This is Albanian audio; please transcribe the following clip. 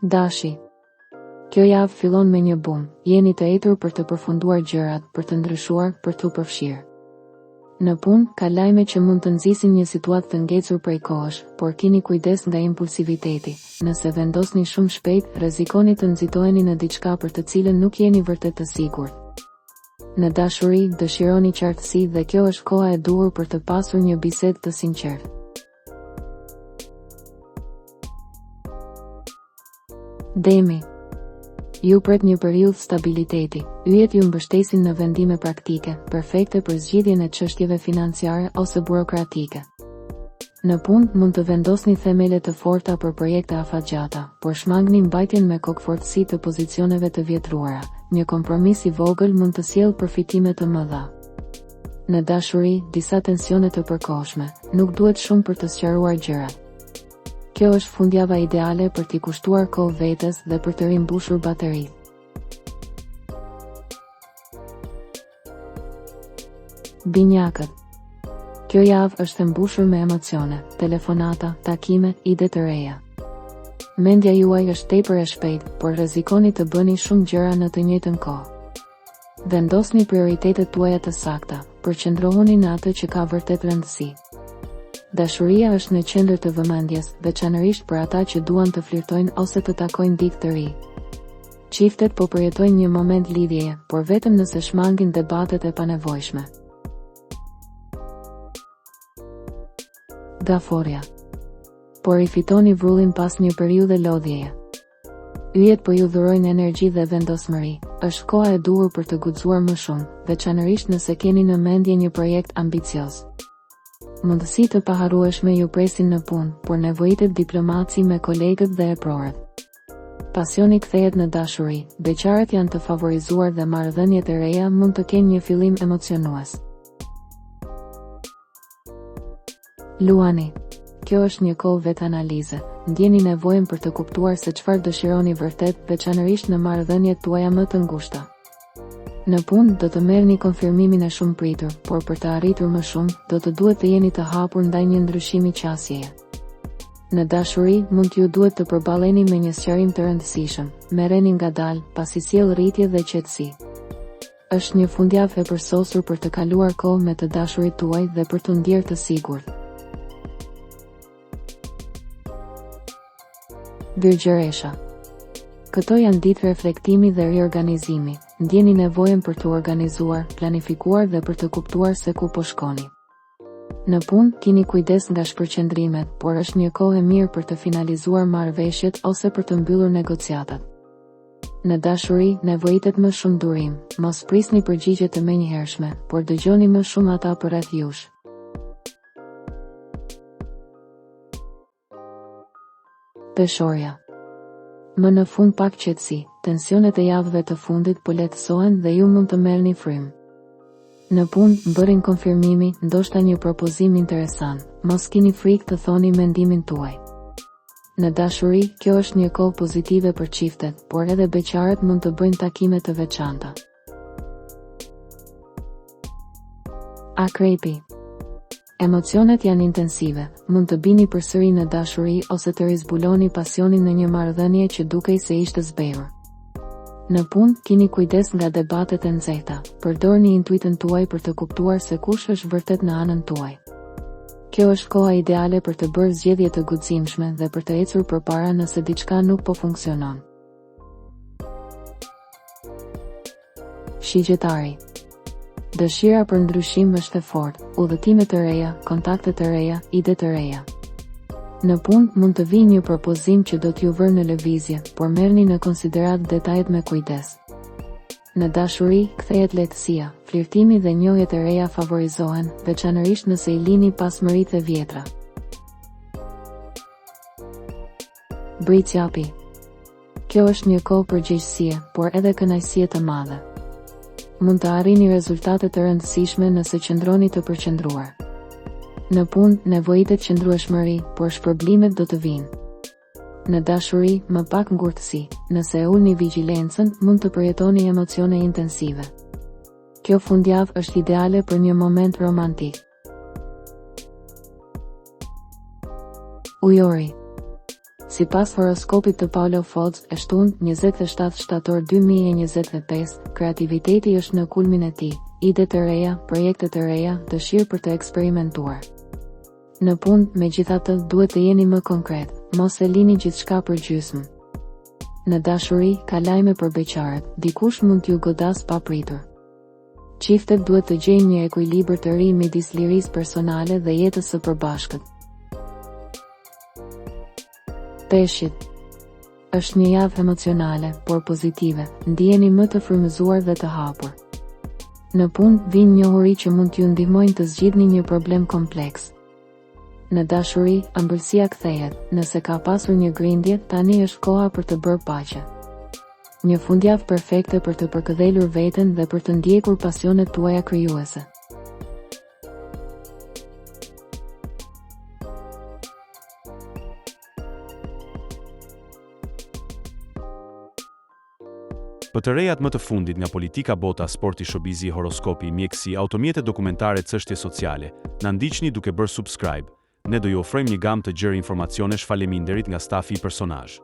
Dashi. Kjo javë fillon me një bum, jeni të etur për të përfunduar gjërat, për të ndryshuar, për të përfshirë. Në punë, ka lajme që mund të nxisin një situatë të ngecur prej kohësh, por keni kujdes nga impulsiviteti. Nëse vendosni shumë shpejt, rrezikoni të nxitoheni në diçka për të cilën nuk jeni vërtet të sigurt. Në dashuri, dëshironi qartësi dhe kjo është koha e duhur për të pasur një bisedë të sinqertë. Demi. Ju pret një periudhë stabiliteti, yjet ju mbështesin në vendime praktike, perfekte për zgjidhjen e çështjeve financiare ose burokratike. Në punë, mund të vendosni themele të forta për projekte afatgjata, por shmangni mbajtjen me kokëfortësi të pozicioneve të vjetruara. Një kompromis i vogël mund të sjellë përfitime të mëdha. Në dashuri, disa tensione të përkohshme, nuk duhet shumë për të sqaruar gjërat. Kjo është fundjava ideale për t'i kushtuar kohë vetes dhe për të rimbushur bateritë. Binjakët. Kjo javë është e mbushur me emocione, telefonata, takime, ide të reja. Mendja juaj është tepër e shpejtë, por rrezikoni të bëni shumë gjëra në të njëjtën kohë. Vendosni prioritetet tuaja të sakta, përqendrohuni në atë që ka vërtet rëndësi. Dashuria është në qendër të vëmendjes, veçanërisht për ata që duan të flirtojnë ose të takojnë dikë të ri. Çiftet po përjetojnë një moment lidhjeje, por vetëm nëse shmangin debatet e panevojshme. Daforia. Por i fitoni vrullin pas një periudhe lodhjeje. Yjet po ju dhurojnë energji dhe vendosmëri. Është koha e duhur për të guxuar më shumë, veçanërisht nëse keni në mendje një projekt ambicioz. Mundësi të paharrueshme ju presin në punë, por nevojitet diplomaci me kolegët dhe eprorët. Pasioni kthehet në dashuri, beqarët janë të favorizuar dhe marrëdhëniet e reja mund të kenë një fillim emocionues. Luani. Kjo është një kohë vetanalize, ndjeni nevojën për të kuptuar se çfarë dëshironi vërtet, veçanërisht në marrëdhëniet tuaja më të ngushta. Në punë, do të merrni konfirmimin e shumë pritur, por për të arritur më shumë, do të duhet të jeni të hapur ndaj një ndryshimi qasjeje. Në dashuri, mund t'ju duhet të përballeni me një sqarim të rëndësishëm, merreni ngadalë, pasi sjell rritje dhe qetësi. Është një fundjavë e përsosur për të kaluar kohë me të dashurit tuaj dhe për të ndjerë të sigurt. Virgjëresha. Këto janë ditë reflektimi dhe riorganizimi. Ndjeni nevojën për të organizuar, planifikuar dhe për të kuptuar se ku po shkoni. Në punë, keni kujdes nga shpërqendrimet, por është një kohë e mirë për të finalizuar marrëveshjet ose për të mbyllur negociatat. Në dashuri, nevojitet më shumë durim, mos prisni përgjigje të menjëhershme, por dëgjoni më shumë ata përreth jush. Peshorja. Më në fund pak qetësi, tensionet e javëve të fundit po lehtësohen dhe ju mund të merrni frymë. Në punë, bërin konfirmimi, ndoshta një propozim interesant, mos keni frikë të thoni mendimin tuaj. Në dashuri, kjo është një kohë pozitive për çiftet, por edhe beqarët mund të bëjnë takime të veçanta. Akrepi. Emocionet janë intensive, mund të bini përsëri në dashuri ose të rizbuloni pasionin në një marrëdhënie që dukej se ishte zbehur. Në punë, keni kujdes nga debatet e nxehta, përdorni intuitën tuaj për të kuptuar se kush është vërtet në anën tuaj. Kjo është koha ideale për të bërë zgjedhje të guximshme dhe për të ecur përpara nëse diçka nuk po funksionon. Shigjetari. Dëshira për ndryshim është e fortë, udhëtime të reja, kontakte të reja, ide të reja. Në punë, mund të vijë një propozim që do t'ju vërë në lëvizje, por merrni në konsiderat detajet me kujdes. Në dashuri, kthehet lehtësia, flirtimi dhe njohjet e reja favorizohen, veçanërisht nëse i lini pasmëritë e vjetra. Britsjapi. Kjo është një kohë përgjegjësie, por edhe kënaqësie të madhe. Mund të arrini rezultate të rëndësishme nëse qëndroni të përqendruar. Në punë, nevojitet qëndrueshmëri, por shpërblimet do të vinë. Në dashuri, më pak ngurtësi, nëse e ulni vigjilencën, mund të përjetoni emocione intensive. Kjo fundjavë është ideale për një moment romantik. Sipas horoskopit të Paulo Fox, e shtunë, 27 shtator 2025, kreativiteti është në kulmin e tij, ide të reja, projekte të reja, dëshirë për të eksperimentuar. Në punë, megjithatë, duhet të jeni më konkret, mos e lini gjithçka për gjysmë. Në dashuri, ka lajme për beqarët, dikush mund t'ju godas papritur. Çiftet duhet të gjejnë një ekuilibër të ri midis lirisë personale dhe jetës së përbashkët. Peshqit. Është një javë emocionale, por pozitive, ndiheni më të frymëzuar dhe të hapur. Në punë, vijnë njohuri që mund t'ju ndihmojnë të zgjidhni një problem kompleks. Në dashuri, ëmbëlsia kthehet, nëse ka pasur një grindje, tani është koha për të bërë paqe. Një fundjavë perfekte për të përkëdhelur veten dhe për të ndjekur pasionet tuaja krijuese. Për të rejat më të fundit nga politika, bota, sporti, showbizi, horoskopi, mjekësi, automjete dokumentare, çështje sociale, na ndiqni duke bërë subscribe. Ne do ju ofrojmë një gamë të gjerë informacionesh faleminderit nga stafi i personazh.